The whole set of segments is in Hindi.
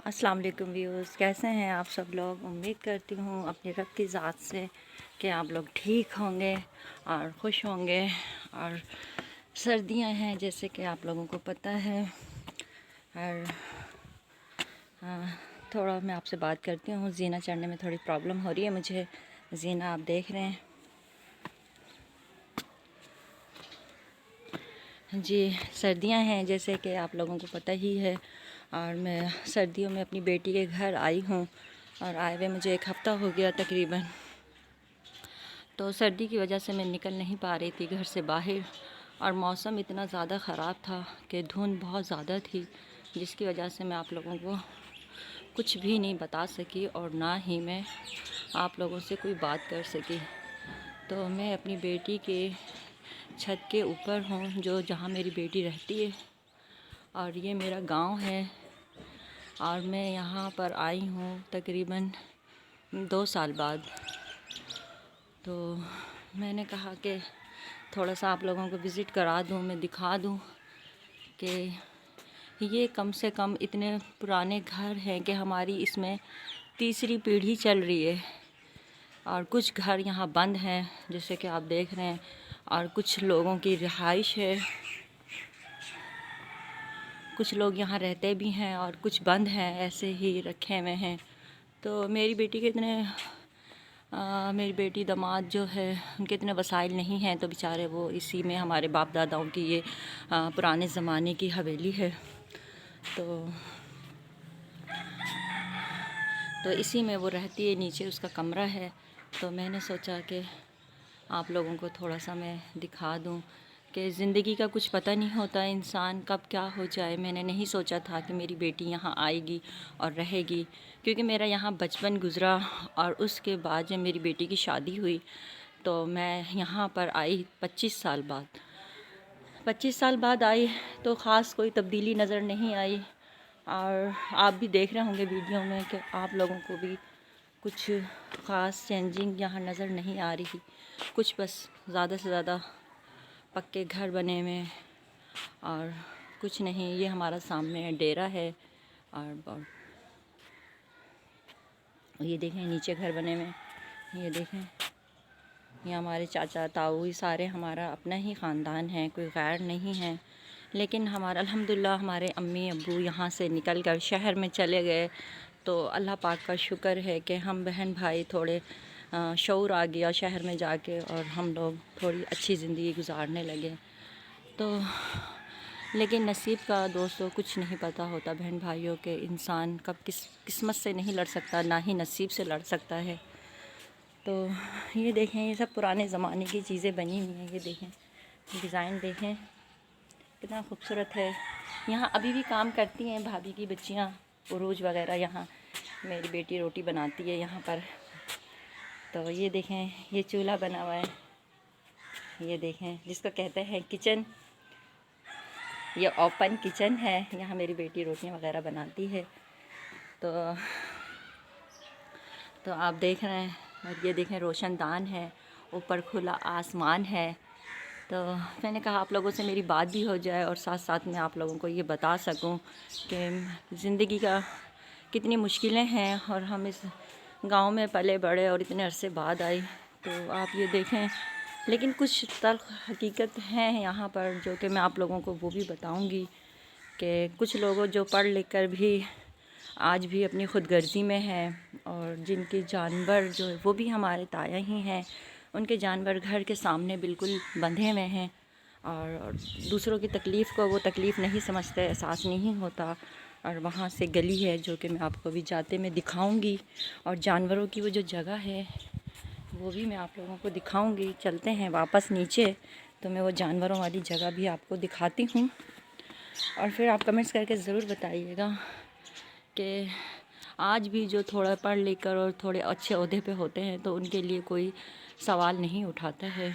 अस्सलाम वालेकुम व्यूअर्स, कैसे हैं आप सब लोग। उम्मीद करती हूँ अपनी रब की ज़ात से कि आप लोग ठीक होंगे और खुश होंगे। और सर्दियां हैं जैसे कि आप लोगों को पता है। और थोड़ा मैं आपसे बात करती हूँ। जीना चढ़ने में थोड़ी प्रॉब्लम हो रही है मुझे। जीना आप देख रहे हैं जी। सर्दियां हैं जैसे कि आप लोगों को पता ही है। और मैं सर्दियों में अपनी बेटी के घर आई हूँ और आए हुए मुझे 1 हफ़्ता हो गया तकरीबन। तो सर्दी की वजह से मैं निकल नहीं पा रही थी घर से बाहर। और मौसम इतना ज़्यादा ख़राब था कि धुंध बहुत ज़्यादा थी, जिसकी वजह से मैं आप लोगों को कुछ भी नहीं बता सकी और ना ही मैं आप लोगों से कोई बात कर सकी। तो मैं अपनी बेटी के छत के ऊपर हूँ, जो जहाँ मेरी बेटी रहती है। और ये मेरा गांव है और मैं यहाँ पर आई हूँ तकरीबन 2 साल बाद। तो मैंने कहा कि थोड़ा सा आप लोगों को विज़िट करा दूँ, मैं दिखा दूँ कि ये कम से कम इतने पुराने घर हैं कि हमारी इसमें तीसरी पीढ़ी चल रही है। और कुछ घर यहाँ बंद हैं जैसे कि आप देख रहे हैं, और कुछ लोगों की रिहाइश है। कुछ लोग यहाँ रहते भी हैं और कुछ बंद हैं, ऐसे ही रखे हुए हैं। तो मेरी बेटी के मेरी बेटी दामाद जो है उनके इतने वसाइल नहीं हैं, तो बेचारे वो इसी में, हमारे बाप दादाओं की ये पुराने ज़माने की हवेली है। तो इसी में वो रहती है, नीचे उसका कमरा है। तो मैंने सोचा कि आप लोगों को थोड़ा सा मैं दिखा दूं कि ज़िंदगी का कुछ पता नहीं होता, इंसान कब क्या हो जाए। मैंने नहीं सोचा था कि मेरी बेटी यहाँ आएगी और रहेगी, क्योंकि मेरा यहाँ बचपन गुज़रा। और उसके बाद जब मेरी बेटी की शादी हुई तो मैं यहाँ पर आई 25 साल बाद आई। तो ख़ास कोई तब्दीली नज़र नहीं आई। और आप भी देख रहे होंगे वीडियो में कि आप लोगों को भी कुछ ख़ास चेंजिंग यहाँ नज़र नहीं आ रही। कुछ बस ज़्यादा से ज़्यादा पक्के घर बने हुए और कुछ नहीं। ये हमारा सामने डेरा है और ये देखें नीचे घर बने हुए। ये देखें, ये हमारे चाचा ताऊ, ये सारे हमारा अपना ही ख़ानदान है, कोई गैर नहीं है। लेकिन हमारा अल्हम्दुलिल्लाह हमारे अम्मी अब्बू यहाँ से निकल कर शहर में चले गए। तो अल्लाह पाक का शुक्र है कि हम बहन भाई थोड़े शऊर आ गया शहर में जाके, और हम लोग थोड़ी अच्छी ज़िंदगी गुजारने लगे। तो लेकिन नसीब का दोस्तों कुछ नहीं पता होता बहन भाइयों के। इंसान कब किस्मत से नहीं लड़ सकता, ना ही नसीब से लड़ सकता है। तो ये देखें, ये सब पुराने ज़माने की चीज़ें बनी हुई हैं। ये देखें, डिज़ाइन देखें कितना खूबसूरत है। यहाँ अभी भी काम करती हैं भाभी की बच्चियाँ, उरूज वगैरह। यहाँ मेरी बेटी रोटी बनाती है यहाँ पर। तो ये देखें, ये चूल्हा बना हुआ है। ये देखें, जिसको कहते हैं किचन, ये ओपन किचन है। यहाँ मेरी बेटी रोटियाँ वगैरह बनाती है। तो आप देख रहे हैं। और ये देखें, रोशनदान है, ऊपर खुला आसमान है। तो मैंने कहा आप लोगों से मेरी बात भी हो जाए और साथ साथ मैं आप लोगों को ये बता सकूं कि ज़िंदगी का कितनी मुश्किलें हैं। और हम इस गांव में पले बड़े और इतने अरसे बाद आई। तो आप ये देखें, लेकिन कुछ तल्ख़ हकीकत हैं यहाँ पर जो कि मैं आप लोगों को वो भी बताऊंगी कि कुछ लोगों जो पढ़ लिख कर भी आज भी अपनी ख़ुदगर्ज़ी में हैं, और जिनके जानवर जो है वो भी हमारे ताया ही हैं। उनके जानवर घर के सामने बिल्कुल बंधे हुए हैं और दूसरों की तकलीफ़ को वो तकलीफ़ नहीं समझते, एहसास नहीं होता। और वहाँ से गली है जो कि मैं आपको भी जाते में दिखाऊंगी, और जानवरों की वो जो जगह है वो भी मैं आप लोगों को दिखाऊंगी। चलते हैं वापस नीचे, तो मैं वो जानवरों वाली जगह भी आपको दिखाती हूँ। और फिर आप कमेंट्स करके ज़रूर बताइएगा कि आज भी जो थोड़ा पढ़ लिख कर और थोड़े अच्छे ओहदे पे होते हैं तो उनके लिए कोई सवाल नहीं उठाता है।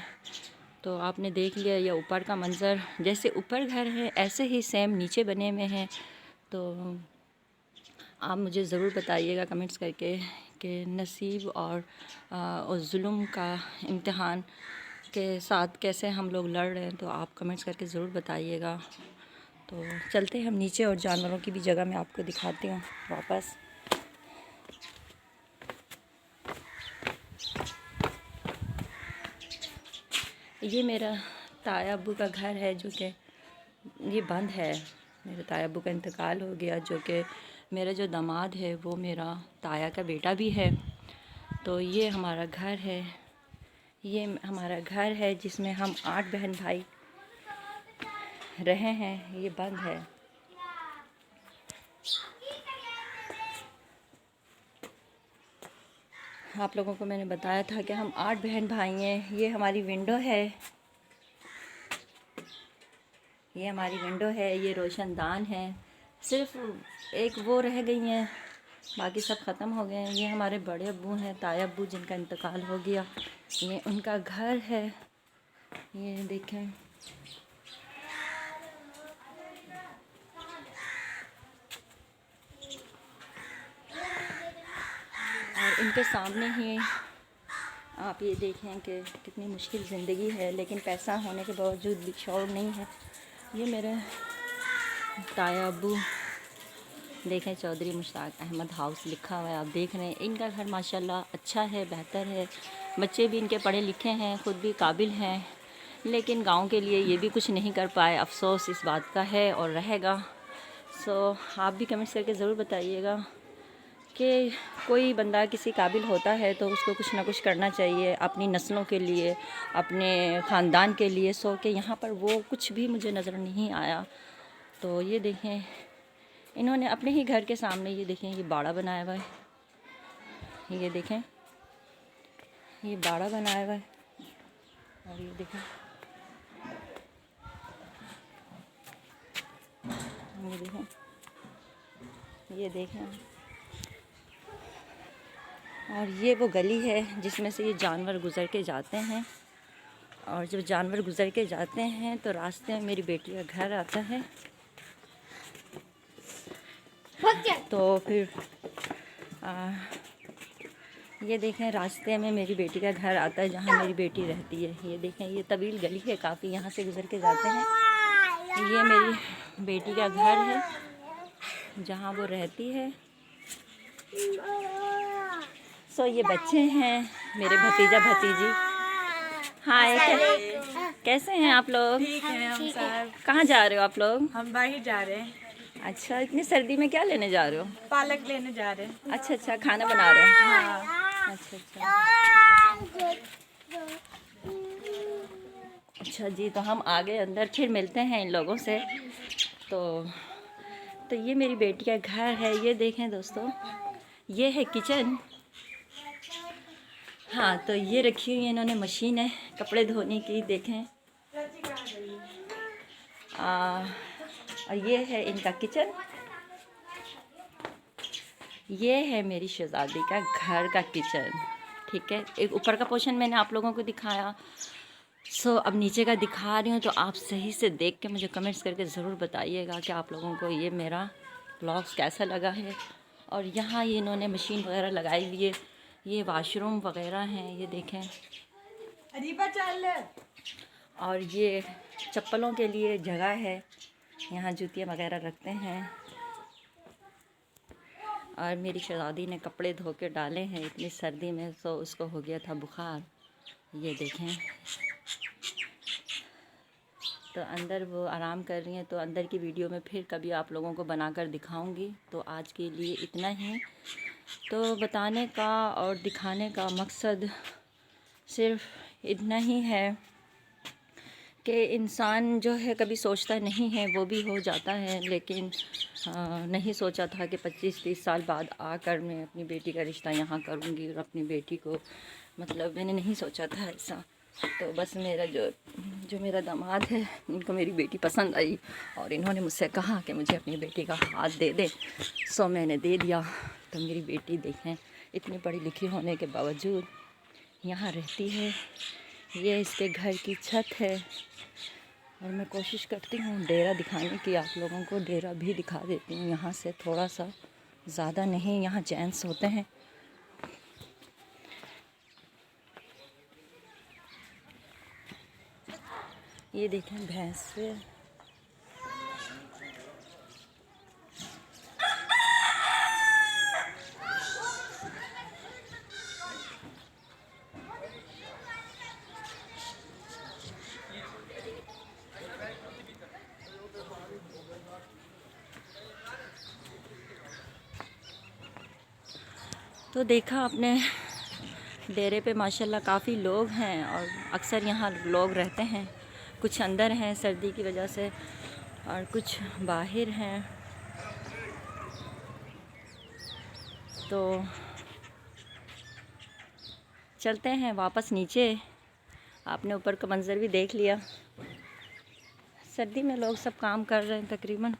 तो आपने देख लिया ये ऊपर का मंज़र, जैसे ऊपर घर है ऐसे ही सेम नीचे बने हुए हैं। तो आप मुझे ज़रूर बताइएगा कमेंट्स करके कि नसीब और जुल्म का इम्तिहान के साथ कैसे हम लोग लड़ रहे हैं। तो आप कमेंट्स करके ज़रूर बताइएगा। तो चलते हैं हम नीचे और जानवरों की भी जगह मैं आपको दिखाती हूँ वापस। ये मेरा ताया अब्बू का घर है जो कि ये बंद है। मेरे ताया अब्बू का इंतकाल हो गया, जो कि मेरा जो दामाद है वो मेरा ताया का बेटा भी है। तो ये हमारा घर है, ये हमारा घर है जिसमें हम 8 बहन भाई रहे हैं। ये बंद है। आप लोगों को मैंने बताया था कि हम 8 बहन भाई हैं। ये हमारी विंडो है, ये हमारी विंडो है। ये रोशनदान है, सिर्फ एक वो रह गई हैं, बाकी सब ख़त्म हो गए हैं। ये हमारे बड़े अब्बू हैं, ताया अब्बू, जिनका इंतकाल हो गया। ये उनका घर है, ये देखें। और इनके सामने ही आप ये देखें कि कितनी मुश्किल ज़िंदगी है, लेकिन पैसा होने के बावजूद भी शौक़ नहीं है। ये मेरे ताया अब्बू देखें, चौधरी मुश्ताक अहमद हाउस लिखा हुआ है, आप देख रहे हैं। इनका घर माशाल्लाह अच्छा है, बेहतर है। बच्चे भी इनके पढ़े लिखे हैं, ख़ुद भी काबिल हैं, लेकिन गांव के लिए ये भी कुछ नहीं कर पाए। अफसोस इस बात का है और रहेगा। सो आप भी कमेंट्स करके ज़रूर बताइएगा कि कोई बंदा किसी काबिल होता है तो उसको कुछ ना कुछ करना चाहिए अपनी नस्लों के लिए, अपने ख़ानदान के लिए। सो कि यहाँ पर वो कुछ भी मुझे नज़र नहीं आया। तो ये देखें, इन्होंने अपने ही घर के सामने ये देखें, ये बाड़ा बनाया हुआ है। ये देखें, ये बाड़ा बनाया हुआ है। और ये देखें, ये देखें, ये देखें। और ये वो गली है जिसमें से ये जानवर गुज़र के जाते हैं। और जब जानवर गुज़र के जाते हैं तो रास्ते में मेरी बेटी का घर आता है। तो फिर ये देखें, रास्ते में मेरी बेटी का घर आता है जहाँ मेरी बेटी रहती है। ये देखें, ये तवील गली है काफ़ी, यहाँ से गुज़र के जाते हैं। ये मेरी बेटी का घर है जहाँ वो रहती है। सो ये बच्चे हैं मेरे भतीजा भतीजी। हाय, कैसे हैं आप लोग? ठीक है हम सब। कहाँ जा रहे हो आप लोग? हम बाहर जा रहे हैं। अच्छा, इतनी सर्दी में क्या लेने जा रहे हो? पालक लेने जा रहे हैं। अच्छा अच्छा, खाना बना रहे हो? हाँ। अच्छा अच्छा अच्छा जी। तो हम आगे अंदर फिर मिलते हैं इन लोगों से। तो ये मेरी बेटी का घर है। ये देखें दोस्तों, ये है किचन। हाँ, तो ये रखी हुई है इन्होंने मशीन है कपड़े धोने की, देखें। और ये है इनका किचन। ये है मेरी शहज़ादी का घर का किचन, ठीक है। एक ऊपर का पोर्शन मैंने आप लोगों को दिखाया। सो अब नीचे का दिखा रही हूँ, तो आप सही से देख के मुझे कमेंट्स करके ज़रूर बताइएगा कि आप लोगों को ये मेरा व्लॉग्स कैसा लगा है। और यहाँ ये इन्होंने मशीन वगैरह लगाई हुई है। ये वाशरूम वगैरह हैं, ये देखें। अरीबा चल। और ये चप्पलों के लिए जगह है, यहाँ जूतियाँ वगैरह रखते हैं। और मेरी शहज़ादी ने कपड़े धो के डाले हैं इतनी सर्दी में, तो उसको हो गया था बुखार। ये देखें, तो अंदर वो आराम कर रही हैं। तो अंदर की वीडियो में फिर कभी आप लोगों को बनाकर दिखाऊंगी। तो आज के लिए इतना ही। तो बताने का और दिखाने का मकसद सिर्फ इतना ही है कि इंसान जो है कभी सोचता नहीं है, वो भी हो जाता है। लेकिन नहीं सोचा था कि 25-30 साल बाद आकर मैं अपनी बेटी का रिश्ता यहाँ करूँगी और अपनी बेटी को, मतलब मैंने नहीं सोचा था ऐसा। तो बस मेरा जो मेरा दामाद है, इनको मेरी बेटी पसंद आई और इन्होंने मुझसे कहा कि मुझे अपनी बेटी का हाथ दे दे। सो मैंने दे दिया। तो मेरी बेटी देखें, इतनी पढ़ी लिखी होने के बावजूद यहाँ रहती है। ये इसके घर की छत है। और मैं कोशिश करती हूँ डेरा दिखाने की, आप लोगों को डेरा भी दिखा देती हूँ यहाँ से, थोड़ा सा, ज़्यादा नहीं। यहाँ जेंट्स होते हैं। ये देखें भैंस, तो देखा अपने डेरे पे माशाल्लाह काफ़ी लोग हैं और अक्सर यहाँ लोग रहते हैं। कुछ अंदर हैं सर्दी की वजह से और कुछ बाहर हैं। तो चलते हैं वापस नीचे। आपने ऊपर का मंज़र भी देख लिया। सर्दी में लोग सब काम कर रहे हैं तकरीबन।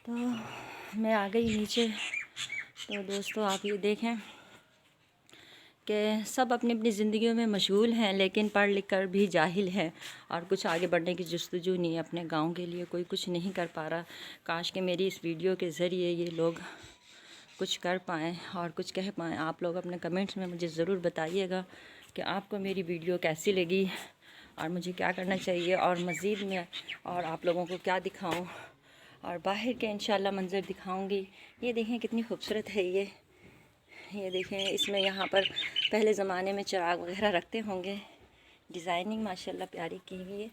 तो मैं आ गई नीचे। तो दोस्तों आप ये देखें कि सब अपनी अपनी ज़िंदगियों में मशगूल हैं, लेकिन पढ़ लिख कर भी जाहिल हैं और कुछ आगे बढ़ने की जस्तजू नहीं है। अपने गांव के लिए कोई कुछ नहीं कर पा रहा। काश कि मेरी इस वीडियो के ज़रिए ये लोग कुछ कर पाएँ और कुछ कह पाएँ। आप लोग अपने कमेंट्स में मुझे ज़रूर बताइएगा कि आपको मेरी वीडियो कैसी लगी और मुझे क्या करना चाहिए और मज़ीद में और आप लोगों को क्या दिखाऊँ और बाहर के इंशाल्लाह मंज़र दिखाऊंगी। ये देखें कितनी खूबसूरत है ये देखें। इसमें यहाँ पर पहले ज़माने में चिराग वगैरह रखते होंगे। डिज़ाइनिंग माशाल्लाह प्यारी की हुई है।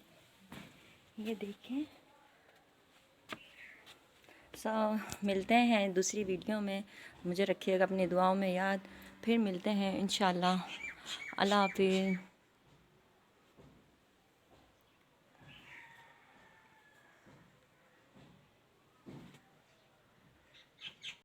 ये देखें। मिलते हैं दूसरी वीडियो में। मुझे रखिएगा अपनी दुआओं में याद। फिर मिलते हैं इंशाल्लाह। अल्लाह हाफ़िज़।